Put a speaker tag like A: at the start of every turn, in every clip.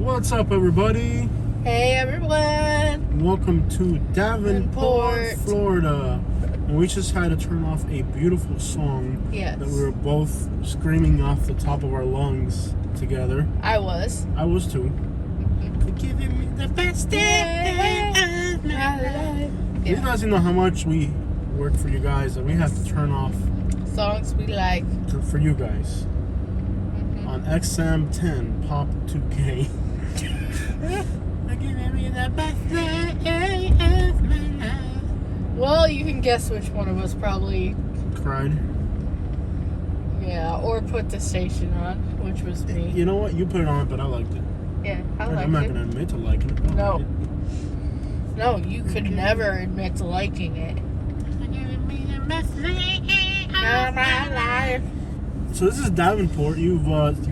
A: What's up, everybody?
B: Hey, everyone.
A: Welcome to Davenport,
B: Davenport.
A: Florida. And we just had to turn off a beautiful song
B: Yes.
A: that we were both screaming off the top of our lungs together.
B: I was.
A: I was too. For giving me the best day of my life. You guys know how much we work for you guys that we have to turn off
B: Songs we like.
A: for you guys on XM10 Pop 2K. For giving me the best day of my life.
B: Well, you can guess which one of us probably,
A: Cried.
B: yeah, or put the station on, which was me.
A: You know what? You put it on, but I liked it.
B: Yeah, I
A: I'm
B: liked
A: not
B: it.
A: gonna admit to liking it. But I
B: No.
A: liked it.
B: No, you could never admit to liking it. Of my life.
A: So this is Davenport. You've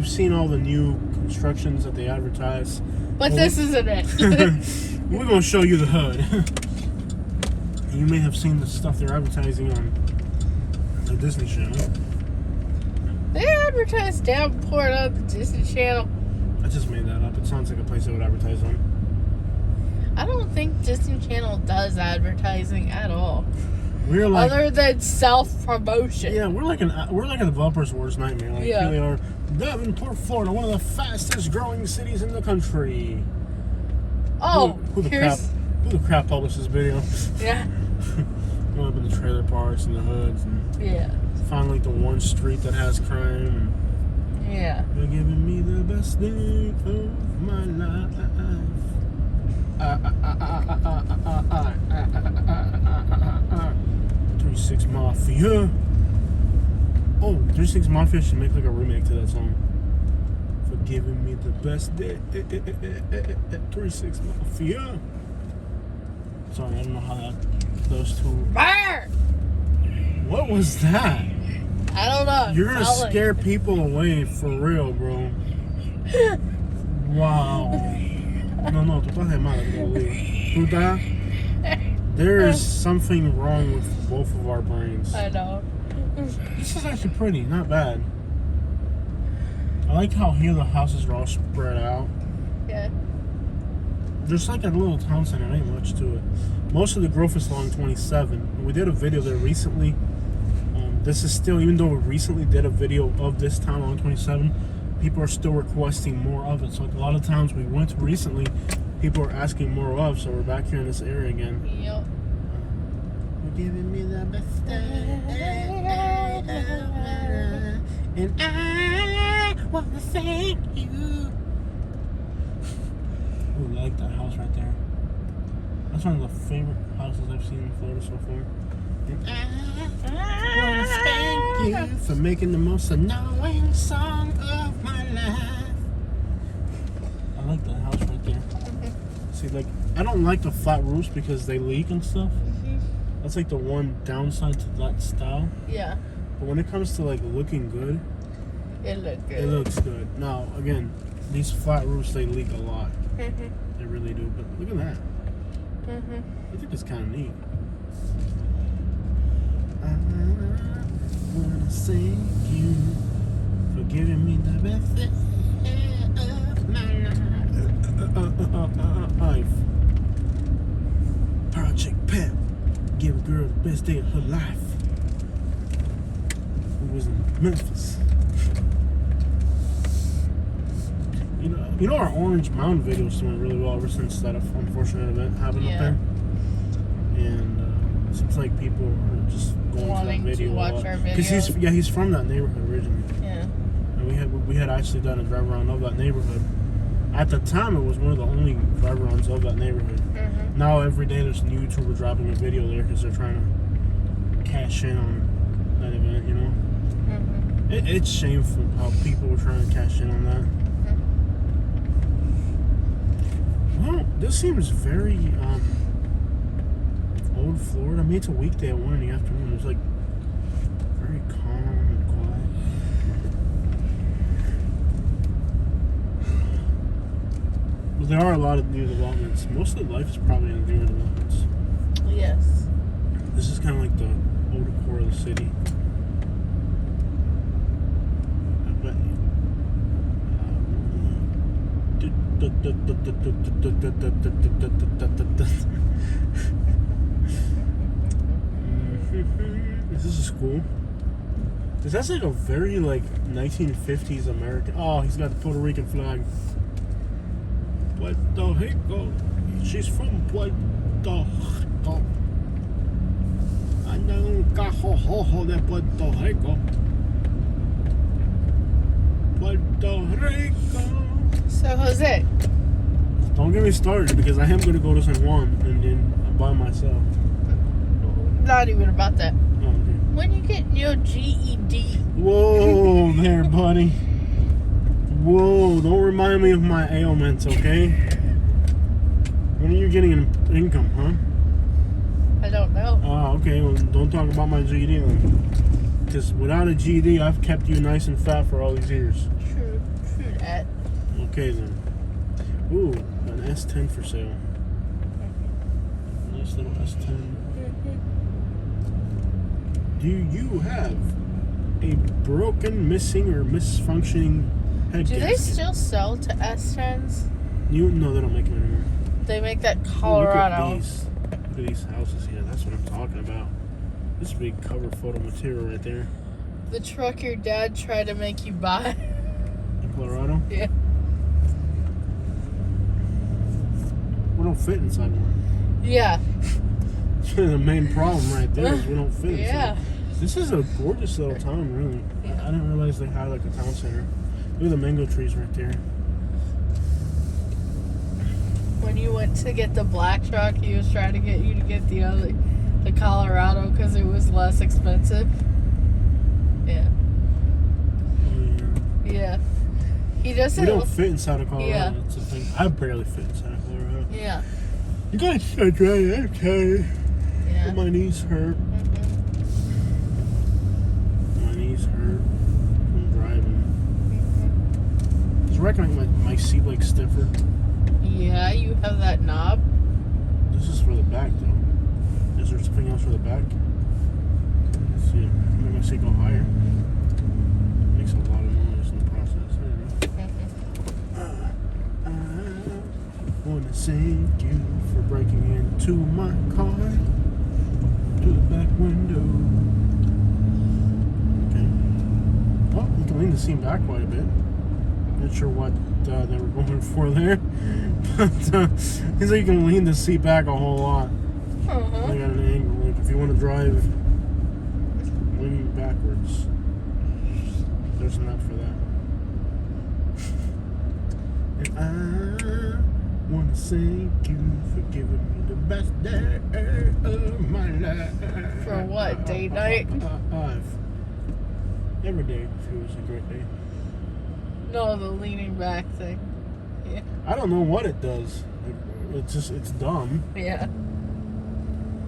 A: seen all the new constructions that they advertise.
B: But
A: Well,
B: this isn't it.
A: We're gonna show you the hood. You may have seen the stuff they're advertising on the Disney Channel.
B: They advertised Davenport on the Disney Channel.
A: I just made that up. It sounds like a place I would advertise on.
B: I don't think Disney Channel does advertising at all.
A: We're like,
B: Other than self-promotion.
A: yeah, we're like a developer's worst nightmare. Like,
B: Yeah.
A: here they are, Davenport, Florida, one of the fastest growing cities in the country.
B: Oh,
A: who the crap published this video?
B: Yeah.
A: Going up in the trailer parks and the hoods, and
B: Yeah.
A: find like the one street that has crime.
B: Yeah.
A: And they're giving me the best day of my life. 3-6 Mafia. Oh, 3-6 Mafia should make like a remake to that song. For giving me the best day. 3-6 Mafia. Sorry, I don't know how those two.
B: Burr!
A: What was that?
B: I don't know.
A: You're gonna
B: Felt like-
A: scare people away for real, bro. Wow. No, tú estás de mala, tú estás. There is something wrong with both of our brains.
B: I know.
A: This is actually pretty, not bad. I like how here the houses are all spread out.
B: Yeah.
A: There's like a little town center, ain't much to it. Most of the growth is along 27. We did a video there recently. This is still, even though we recently did a video of this town along 27, people are still requesting more of it. So like a lot of towns we went to recently, people are asking more of. So we're back here in this area again.
B: Yep.
A: You're giving me the best day of my life, and I wanna thank you. Ooh, I like that house right there. That's one of the favorite houses I've seen in Florida so far. And I wanna thank you for making the most annoying song of my life. I like that house right there. See, like, I don't like the flat roofs because they leak and stuff. That's like the one downside to that style.
B: Yeah.
A: But when it comes to like looking good,
B: It looked good.
A: it looks good. Now, again, these flat roofs, they leak a lot. They really do. But look at that. I think it's kind of neat. I wanna thank you for giving me the best day of my life. Project Pep, give a girl the best day of her life. Who was in Memphis? You know our Orange Mountain video is doing really well ever since that unfortunate event happened up there. And it seems like people are just going
B: Wanting
A: to that video
B: to watch
A: a lot.
B: our video.
A: Because he's from that neighborhood originally.
B: Yeah.
A: And we had actually done a drive around of that neighborhood. At the time, it was one of the only drive arounds of that neighborhood. Now every day there's a new YouTuber dropping a video there because they're trying to cash in on that event. You know, it's shameful how people were trying to cash in on that. Well, this seems very old Florida. I mean, it's a weekday at 1 in the afternoon. It was like very calm and quiet. But there are a lot of new developments. Most of the life is probably in the newer developments.
B: Yes.
A: This is kind of like the older core of the city. But Is this a school? That's like a very like 1950s American. Oh, he's got the Puerto Rican flag. Puerto Rico. She's from Puerto Rico. I know cajojojo de Puerto Rico. Puerto Rico.
B: So, Jose,
A: Don't get me started because I am going to go to San Juan and then by myself.
B: not even about that.
A: Oh, okay.
B: When you get your GED,
A: Whoa there, buddy. Whoa, don't remind me of my ailments, okay? When are you getting an income, huh?
B: I don't know.
A: Oh, okay. Well, don't talk about my GED then. Because without a GED, I've kept you nice and fat for all these years.
B: True that.
A: Okay, then. Ooh, an S10 for sale. Nice little S10. Do you have a broken, missing, or misfunctioning head
B: Do they
A: gasket?
B: still sell to S10s?
A: No, they don't make them anymore.
B: They make that
A: Ooh,
B: Colorado.
A: Look at these houses here. That's what I'm talking about. This is big cover photo material right there.
B: The truck your dad tried to make you buy.
A: In Colorado?
B: Yeah.
A: We don't fit inside one.
B: Yeah.
A: The main problem right there is we don't fit inside.
B: Yeah.
A: This is a gorgeous little town, really. I didn't realize they had like a town center. Look at the mango trees right there.
B: When you went to get the black truck, he was trying to get you to get the Colorado because it was less expensive. Yeah.
A: Oh,
B: Yeah. He doesn't.
A: we don't fit inside of Colorado.
B: Yeah.
A: That's the thing. I barely fit inside of Colorado.
B: Yeah.
A: You guys should drive. Okay.
B: Yeah.
A: My knees hurt.
B: Mhm.
A: My knees hurt from driving. I was reckoning my seat like stiffer.
B: Yeah, you have that knob.
A: This is for the back though. Is there something else for the back? Let's see. Make my seat go higher. Makes a lot of noise in the process. I wanna thank you for breaking into my car through the back window. Okay. Well, you can lean the seat back quite a bit. Not sure what they were going for there, but seems like you can lean the seat back a whole lot.
B: Uh-huh.
A: They got an angle. Like if you want to drive leaning backwards, there's an app for that. And I want to thank you for giving me the best day of my life.
B: For what, date night?
A: Every day feels a great day.
B: No, the leaning back thing. Yeah.
A: I don't know what it does. It's dumb.
B: Yeah.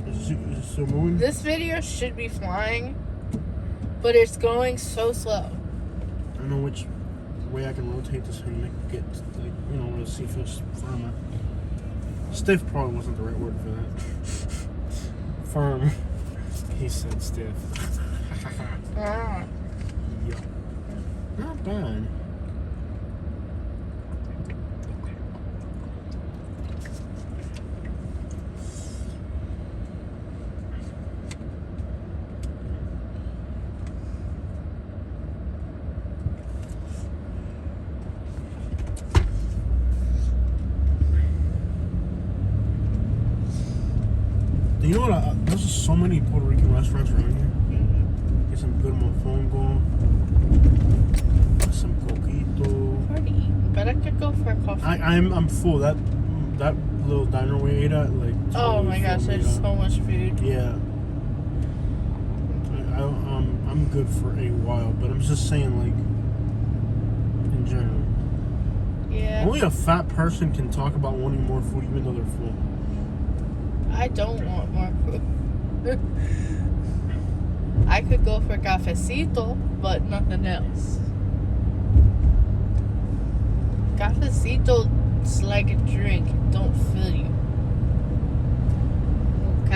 A: Is it still moving?
B: This video should be flying, but it's going so slow.
A: I don't know which way I can rotate this thing to make it get, like, you know, where the seat feels firmer. Stiff probably wasn't the right word for that. Firm. He said stiff.
B: Ah.
A: Yup. Not bad. You know what? There's just so many Puerto Rican restaurants around here. Get some good mofongo, some coquito.
B: Party. But I could go for a coffee.
A: I'm full. That little diner we ate at, like.
B: Oh
A: totally
B: my gosh,
A: filled me
B: there's
A: up.
B: so much food.
A: Yeah. I'm good for a while, but I'm just saying, like, in general.
B: Yeah.
A: Only a fat person can talk about wanting more food even though they're full.
B: I don't want more food. I could go for cafecito, but nothing else. Cafecito's like a drink. It don't fill you.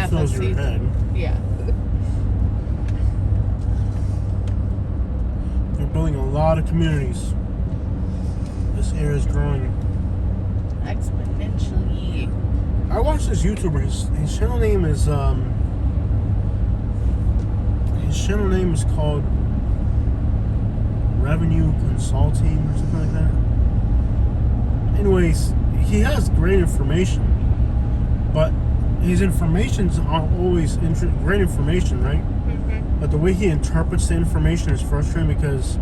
A: Fills your head.
B: Yeah.
A: They're building a lot of communities. This area is growing. I watched this YouTuber. His channel name is called Revenue Consulting or something like that. Anyways, he has great information, but his information's not always great information, right?
B: Mm-hmm.
A: But the way he interprets the information is frustrating because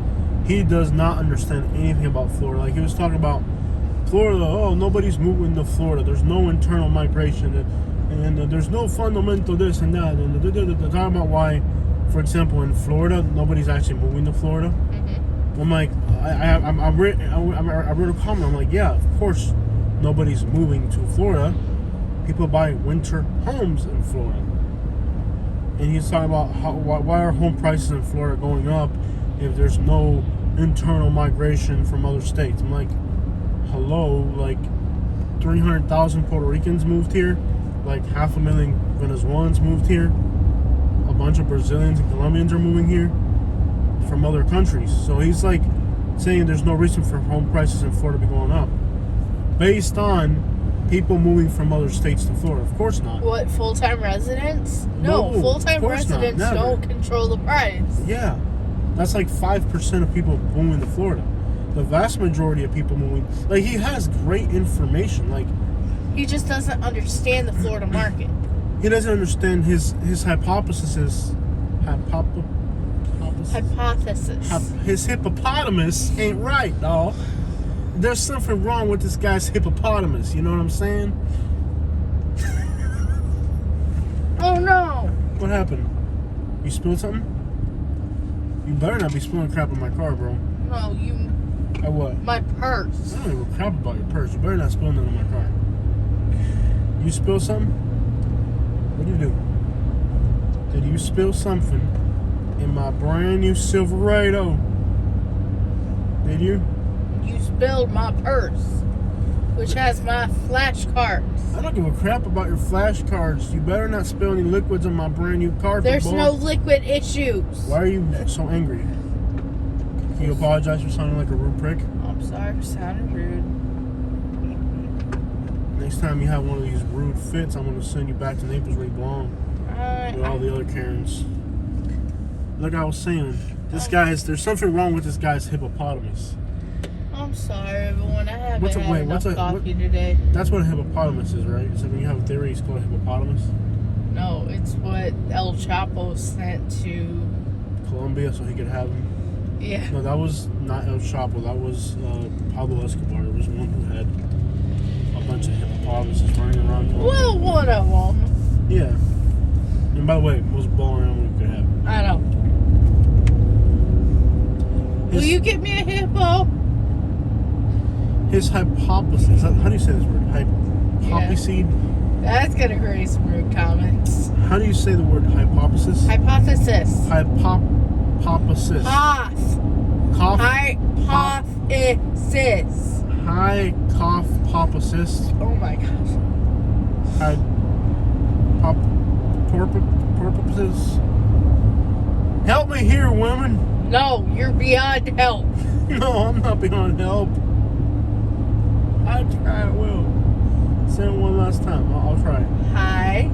A: he does not understand anything about Florida. Like he was talking about Florida, oh, nobody's moving to Florida. There's no internal migration, and there's no fundamental this and that. And they're talking about why, for example, in Florida, nobody's actually moving to Florida.
B: Mm-hmm.
A: I'm like, I read a comment. I'm like, yeah, of course, nobody's moving to Florida. People buy winter homes in Florida, and he's talking about why are home prices in Florida going up if there's no internal migration from other states. I'm like, hello, like 300,000 Puerto Ricans moved here, like 500,000 Venezuelans moved here, a bunch of Brazilians and Colombians are moving here from other countries. So he's like saying there's no reason for home prices in Florida to be going up based on people moving from other states to Florida. Of course not.
B: What, full-time residents? No, full-time residents don't control the price.
A: Yeah, that's like 5% of people moving to Florida. The vast majority of people moving, like, he has great information. Like,
B: he just doesn't understand the Florida market.
A: He doesn't understand his hypothesis. His hippopotamus ain't right, dog. There's something wrong with this guy's hippopotamus. You know what I'm saying?
B: Oh no!
A: What happened? You spilled something? You better not be spilling crap in my car, bro.
B: No, you.
A: Or what?
B: My purse.
A: I don't give a crap about your purse. You better not spill nothing in my car. You spill something? What did you do? Did you spill something in my brand new Silverado? Did you?
B: You spilled my purse, which has my flashcards.
A: I don't give a crap about your flashcards. You better not spill any liquids on my brand new car.
B: There's no liquid issues.
A: Why are you so angry? Can you apologize for sounding like a rude prick?
B: I'm sorry for sounding rude.
A: Next time you have one of these rude fits, I'm going to send you back to Naples where you belong. With all the other Karens. Like I was saying, there's something wrong with this guy's hippopotamus.
B: I'm sorry, everyone. I haven't had enough coffee today.
A: That's what a hippopotamus is, right? So when you have a theory, it's called a hippopotamus?
B: No, it's what El Chapo sent to
A: Colombia so he could have him.
B: Yeah.
A: No, that was not El Chapo. That was Pablo Escobar. There was one who had a bunch of hippopotamuses running around Colombia.
B: Well, one of them.
A: Yeah. And by the way, most boring animal you could have.
B: I know. Will you get me a hippo?
A: His hypothesis. How do you say this word? Hypothesis?
B: That's going to create some rude comments.
A: How do you say the word hypothesis?
B: Hypothesis.
A: Hypothesis.
B: Hypothesis.
A: Hypothesis.
B: Oh my gosh.
A: Porpoises. Help me here, women.
B: No, you're beyond help.
A: No, I'm not beyond help. I will. Say it one last time. I'll try.
B: Hi.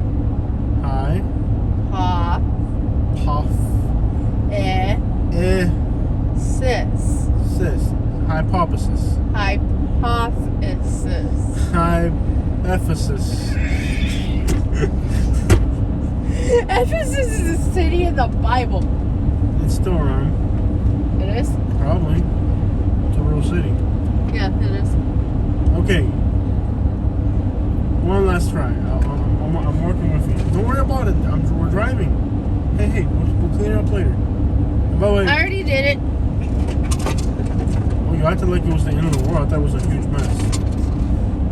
B: Sis.
A: Hypothesis. Ephesus.
B: Ephesus is a city in the Bible.
A: It's still around.
B: It is?
A: Probably. It's a real city.
B: Yeah, it is.
A: Okay. One last try. I'm working with you. Don't worry about it. We're driving. Hey, we'll clean it up later. And by the way,
B: I already did it.
A: Oh, you acted like it was the end of the world. I thought it was a huge mess.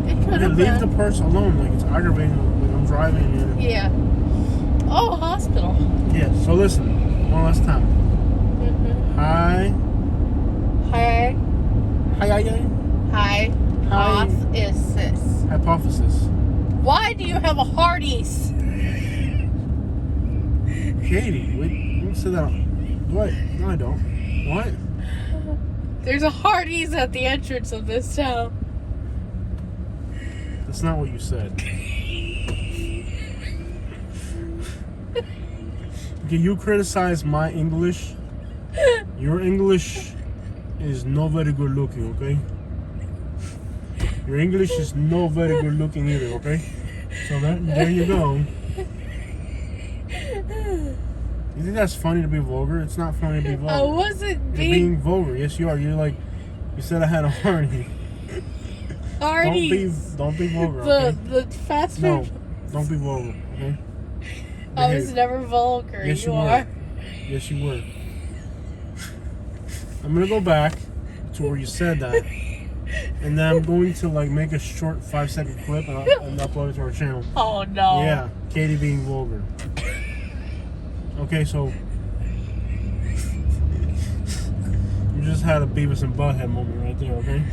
B: It could have
A: Leave
B: been.
A: the purse alone. Like, it's aggravating. Like, I'm driving. And
B: Yeah. Oh, hospital.
A: yeah. So listen. One last time.
B: Mm-hmm.
A: Hypothesis.
B: Why do you have a Hardee's?
A: Katie, wait. Don't say that. What? No, I don't. What?
B: There's a Hardee's at the entrance of this town.
A: That's not what you said. Okay, you criticize my English. Your English is not very good looking, okay? Your English is not very good looking either, okay? So there you go. You think that's funny to be vulgar? It's not funny to be vulgar.
B: I wasn't
A: You're being vulgar. Yes, you are. You're like, you said I had a hardy.
B: Hardy.
A: Don't be vulgar, okay?
B: The fast food.
A: No, don't be vulgar, okay?
B: I was never vulgar.
A: Yes,
B: you
A: you
B: are.
A: were. Yes, you were. I'm gonna go back to where you said that, and then I'm going to like make a short 5-second clip and upload it to our channel.
B: Oh no.
A: Yeah, Katie being vulgar. Okay, so you just had a Beavis and Butthead moment right there, okay?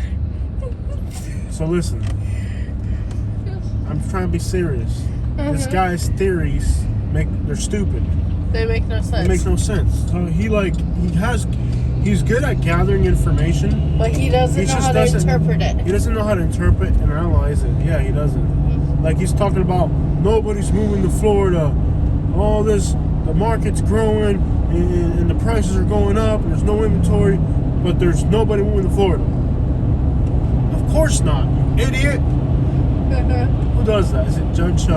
A: So listen, I'm trying to be serious. This guy's theories they're stupid.
B: They make no sense.
A: It makes no sense. So he's good at gathering information,
B: But he doesn't know how to interpret it.
A: He doesn't know how to interpret and analyze it. Yeah, he doesn't. Like he's talking about nobody's moving to Florida. All this, the market's growing and the prices are going up and there's no inventory, but there's nobody moving to Florida. Of course not, you idiot. Who does that? Is it Judge?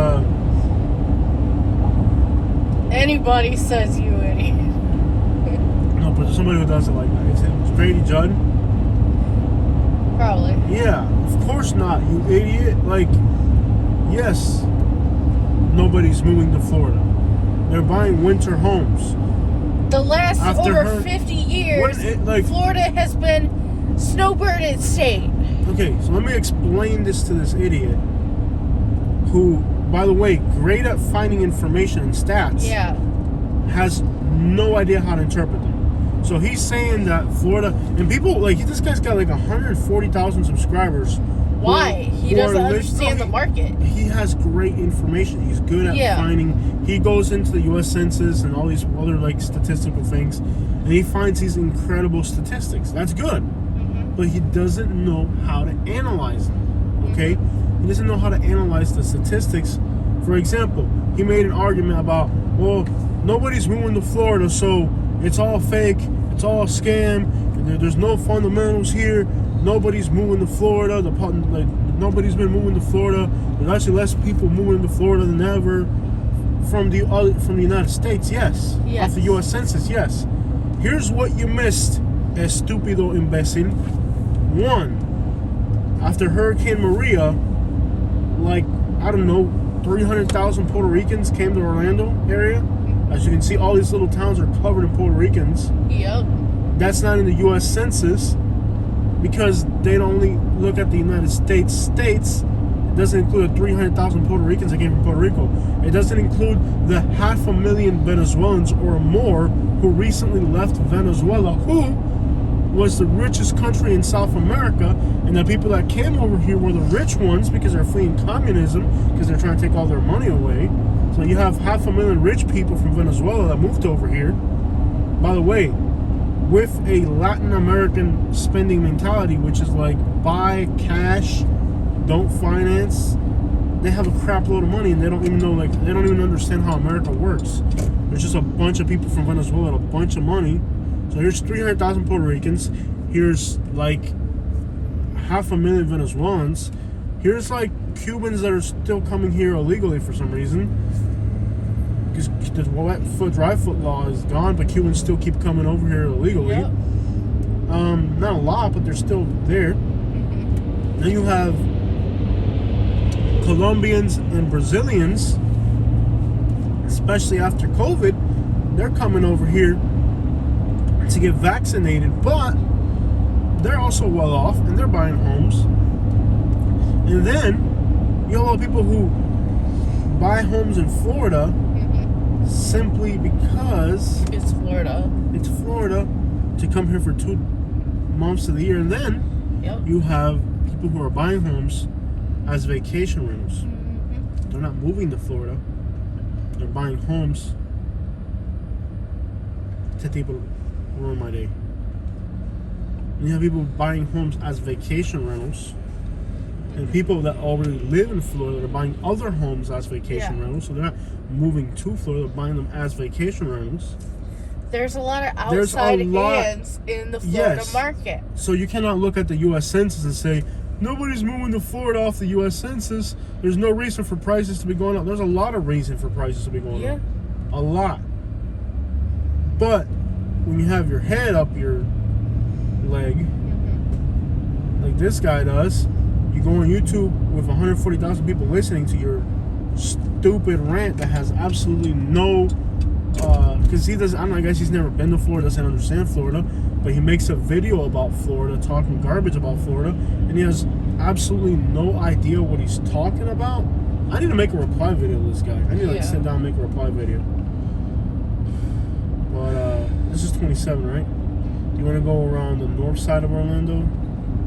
B: Anybody says you idiot.
A: No, but there's somebody who does it like that. Is it Grady Judd?
B: Probably.
A: Yeah, of course not, you idiot. Like, yes, nobody's moving to Florida. They're buying winter homes.
B: The last over 50 years, Florida has been snowbird state.
A: Okay, so let me explain this to this idiot who, by the way, great at finding information and stats.
B: Yeah.
A: Has no idea how to interpret them. So he's saying that Florida, and people, like, this guy's got like 140,000 subscribers.
B: Why? He doesn't understand the market.
A: He has great information. He's good at finding, he goes into the U.S. Census and all these other, like, statistical things, and he finds these incredible statistics. That's good. But he doesn't know how to analyze them, okay? He doesn't know how to analyze the statistics. For example, he made an argument about, well, nobody's moving to Florida, so it's all fake, it's all a scam, there's no fundamentals here, nobody's moving to Florida, nobody's been moving to Florida, there's actually less people moving to Florida than ever from the United States, yes. Off the U.S. Census, yes. Here's what you missed, estúpido imbécil. One, after Hurricane Maria, like, I don't know, 300,000 Puerto Ricans came to Orlando area. As you can see, all these little towns are covered in Puerto Ricans.
B: Yep.
A: That's not in the U.S. Census because they only look at the United States. It doesn't include the 300,000 Puerto Ricans that came from Puerto Rico. It doesn't include the 500,000 Venezuelans or more who recently left Venezuela, who was the richest country in South America, and the people that came over here were the rich ones because they're fleeing communism, because they're trying to take all their money away. So you have 500,000 rich people from Venezuela that moved over here. By the way, with a Latin American spending mentality, which is like buy cash, don't finance, they have a crap load of money and they don't even know, like, they don't even understand how America works. There's just a bunch of people from Venezuela and a bunch of money. So here's 300,000 Puerto Ricans. Here's like 500,000 Venezuelans. Here's like Cubans that are still coming here illegally for some reason. Because the wet foot, dry foot law is gone, but Cubans still keep coming over here illegally.
B: Yep.
A: Not a lot, but they're still there. Then you have Colombians and Brazilians, especially after COVID, they're coming over here to get vaccinated, but they're also well off and they're buying homes. And then you have a lot of people who buy homes in Florida simply because
B: it's Florida
A: to come here for 2 months of the year. And then you have people who are buying homes as vacation rentals. They're not moving to Florida, they're buying homes to people ruin my day. And you have people buying homes as vacation rentals, And people that already live in Florida are buying other homes as vacation rentals. So they're not moving to Florida, they're buying them as vacation rentals.
B: There's a lot of outside hands in the Florida market.
A: So you cannot look at the U.S. Census and say, nobody's moving to Florida off the U.S. Census. There's no reason for prices to be going up. There's a lot of reason for prices to be going up. A lot. But when you have your head up your leg, like this guy does, you go on YouTube with 140,000 people listening to your stupid rant that has absolutely no... because he doesn't, I don't know, I guess he's never been to Florida, doesn't understand Florida, but he makes a video about Florida, talking garbage about Florida, and he has absolutely no idea what he's talking about. I need to make a reply video to this guy. I need to like sit down and make a reply video. But this is 27, right? Do you want to go around the north side of Orlando?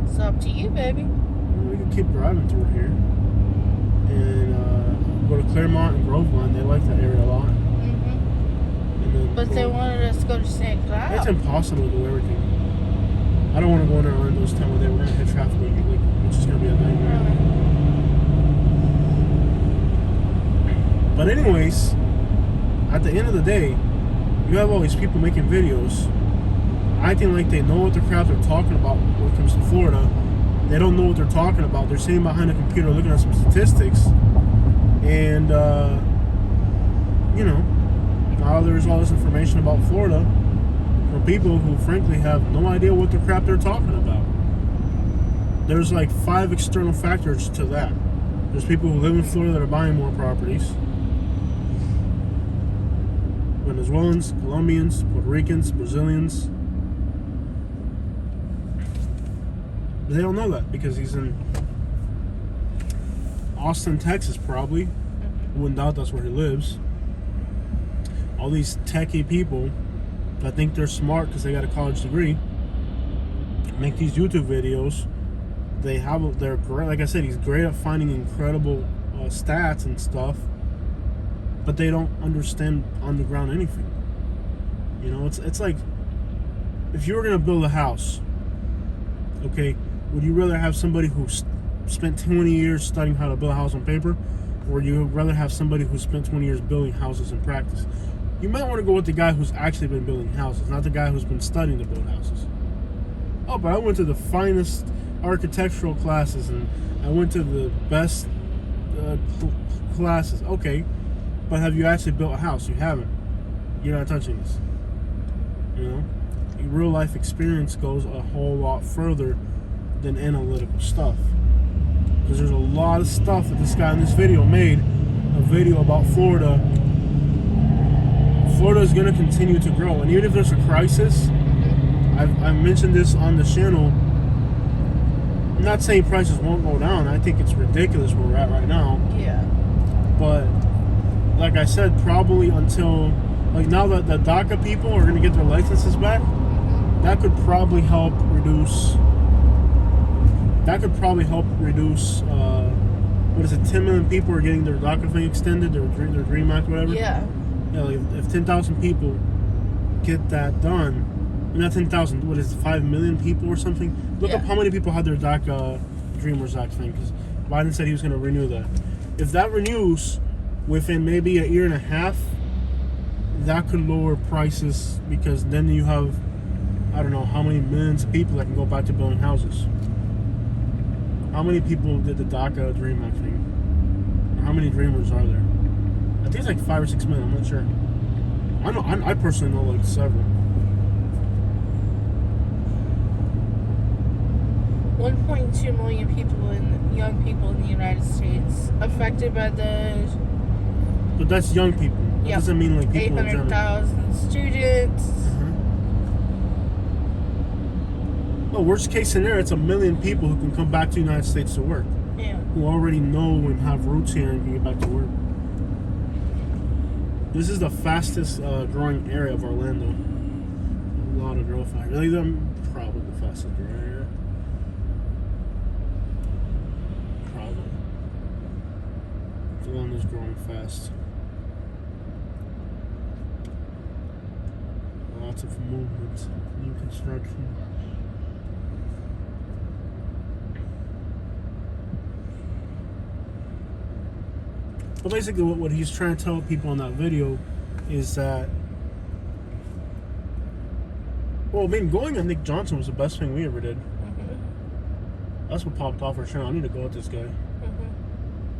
B: It's up to you, baby.
A: We can keep driving through here. And go to Claremont and Groveland. They like that area a lot.
B: But they wanted us to go to St. Cloud.
A: It's impossible to do everything. I don't want to go in there on those times where they were going to hit traffic, which is going to be a nightmare. But anyways, at the end of the day, you have all these people making videos acting like they know what the crap they're talking about when it comes to Florida. They don't know what they're talking about. They're sitting behind a computer looking at some statistics. And, now there's all this information about Florida from people who frankly have no idea what the crap they're talking about. There's like 5 external factors to that. There's people who live in Florida that are buying more properties. Venezuelans, Colombians, Puerto Ricans, Brazilians. But they don't know that because he's in Austin, Texas, probably. I wouldn't doubt that's where he lives. All these techie people that think they're smart because they got a college degree make these YouTube videos. They're great. Like I said, he's great at finding incredible stats and stuff, but they don't understand on the ground anything. It's like if you were gonna build a house, okay, would you rather have somebody who spent 20 years studying how to build a house on paper, or would you rather have somebody who spent 20 years building houses in practice? You might want to go with the guy who's actually been building houses, not the guy who's been studying to build houses. Oh, but I went to the finest architectural classes and I went to the best classes. Okay, but have you actually built a house? You haven't. You're not touching this. Real life experience goes a whole lot further than analytical stuff. Because there's a lot of stuff that this guy in this video made, a video about Florida. Florida is going to continue to grow, and even if there's a crisis, I've mentioned this on the channel. I'm not saying prices won't go down. I think it's ridiculous where we're at right now.
B: Yeah.
A: But like I said, probably until now that the DACA people are going to get their licenses back, that could probably help reduce. What is it? 10 million people are getting their DACA thing extended, their Dream Act, whatever.
B: Yeah.
A: If 10,000 people get that done, not 10,000, what is it, 5 million people or something? Look up how many people had their DACA Dreamers Act thing, because Biden said he was going to renew that. If that renews within maybe a year and a half, that could lower prices, because then you have, I don't know how many millions of people that can go back to building houses. How many people did the DACA Dream Act thing? Or how many Dreamers are there? I think it's like 5 or 6 million. I'm not sure. I personally know like several.
B: 1.2 million young people in the United States affected by the.
A: But that's young people. That doesn't mean like people in general.
B: 800,000 students.
A: Well, worst case scenario, it's 1 million people who can come back to the United States to work.
B: Yeah.
A: Who already know and have roots here and can get back to work. This is the fastest growing area of Orlando. A lot of growth out here. Probably the fastest growing area. Probably. Orlando's growing fast. Lots of movement, new construction. But basically, what he's trying to tell people in that video is that, well, I mean, going on Nick Johnson was the best thing we ever did. That's what popped off our channel. I need to go with this guy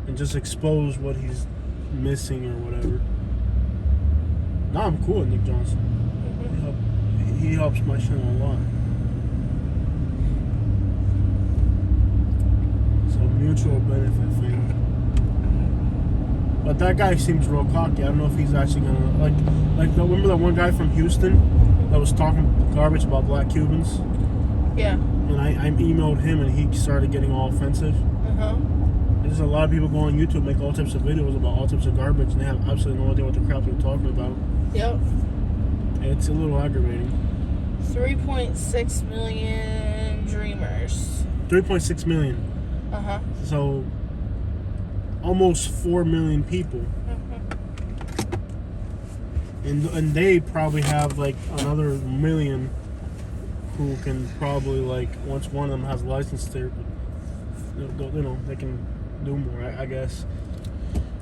A: and just expose what he's missing or whatever. Now I'm cool with Nick Johnson. He helps my channel a lot. It's a mutual benefit thing. But that guy seems real cocky. I don't know if he's actually gonna remember that one guy from Houston that was talking garbage about black Cubans?
B: Yeah.
A: And I emailed him and he started getting all offensive. There's a lot of people go on YouTube, make all types of videos about all types of garbage, and they have absolutely no idea what the crap they're talking about.
B: Yep.
A: It's a little aggravating.
B: 3.6 million dreamers.
A: 3.6 million. So almost 4 million people. And they probably have like another million who can probably, like, once one of them has a license there, you know, they can do more, I guess.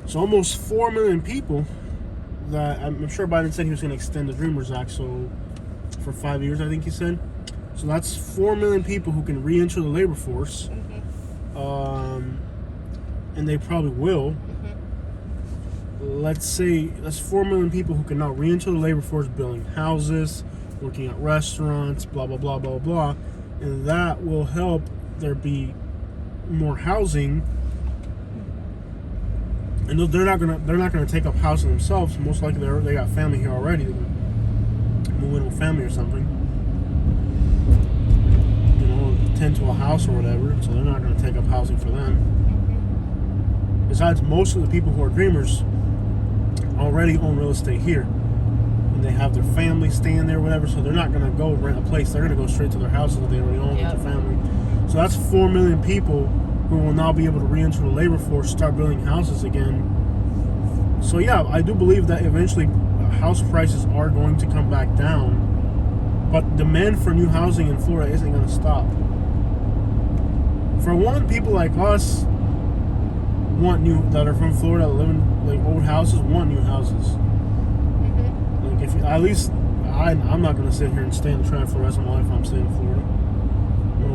A: So almost 4 million people that I'm sure Biden said he was going to extend the Dreamers Act for 5 years, I think he said. So that's 4 million people who can re-enter the labor force. And they probably will. Let's say that's 4 million people who can now re-enter the labor force, building houses, working at restaurants, blah blah blah blah blah, and that will help there be more housing. And they're not gonna take up housing themselves. Most likely they got family here already. They're gonna move in with family or something, you know, tend to a house or whatever. So they're not gonna take up housing for them. Besides, most of the people who are dreamers already own real estate here, and they have their family staying there, whatever. So they're not gonna go rent a place. They're gonna go straight to their houses that they already own with their family. So that's 4 million people who will now be able to re-enter the labor force, start building houses again. So yeah, I do believe that eventually house prices are going to come back down, but demand for new housing in Florida isn't going to stop. For one, people like us that are from Florida, live in like old houses, want new houses. Like if at least I'm not going to sit here and stay in the trap for the rest of my life if I'm staying in Florida.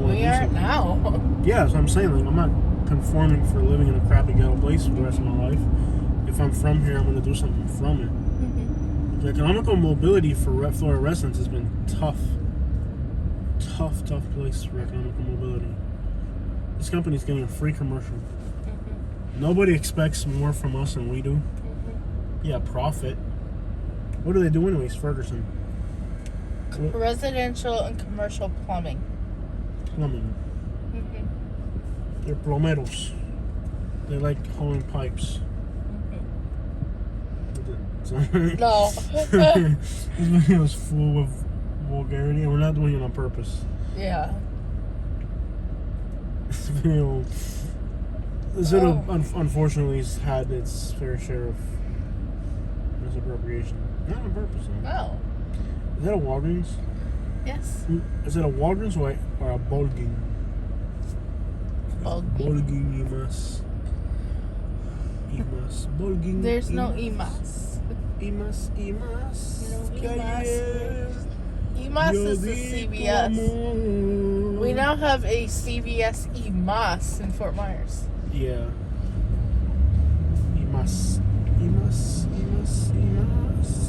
B: We are now.
A: Yeah, that's what I'm saying. Like, I'm not conforming for living in a crappy ghetto place for the rest of my life. If I'm from here, I'm going to do something from it. The economical mobility for Florida residents has been tough. Tough place for economical mobility. This company's getting a free commercial. Nobody expects more from us than we do. Yeah, profit. What do they do anyways, Ferguson?
B: Residential and commercial plumbing.
A: They're plomeros. They like hauling pipes.
B: No.
A: This video is full of vulgarity, and we're not doing it on purpose.
B: Yeah.
A: This video unfortunately has had its fair share of misappropriation. Not on purpose, though.
B: No.
A: Is that a Walgreens?
B: Yes.
A: Is it a Walgreens or a Bolging? Bolging Imas. Bolging.
B: There's no Imas.
A: Imas.
B: No Imas. Imas is the CVS. We now have a CVS Imas in Fort Myers.
A: Yeah. Imas.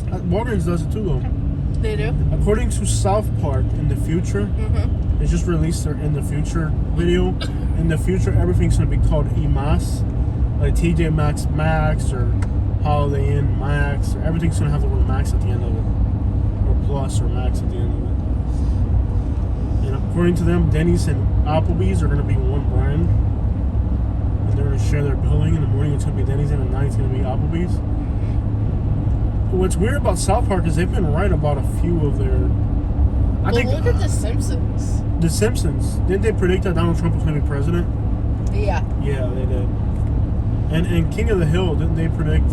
A: Walgreens does it too, though.
B: They do?
A: According to South Park, in the future, they just released their In the Future video. In the future, everything's going to be called Imas. Like TJ Maxx Max or Holiday Inn Max. Or everything's going to have the word Max at the end of it. Or Plus or Max at the end of it. And according to them, Denny's and Applebee's are going to be one brand. And they're going to share their building. In the morning, it's going to be Denny's, and at night, it's going to be Applebee's. What's weird about South Park is they've been right about a few of their...
B: Look at The Simpsons.
A: The Simpsons. Didn't they predict that Donald Trump was going to be president?
B: Yeah.
A: Yeah, they did. And King of the Hill, didn't they predict...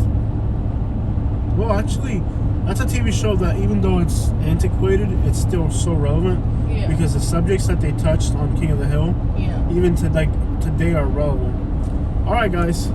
A: Well, actually, that's a TV show that even though it's antiquated, it's still so relevant.
B: Yeah.
A: Because the subjects that they touched on King of the Hill, even today are relevant. All right, guys.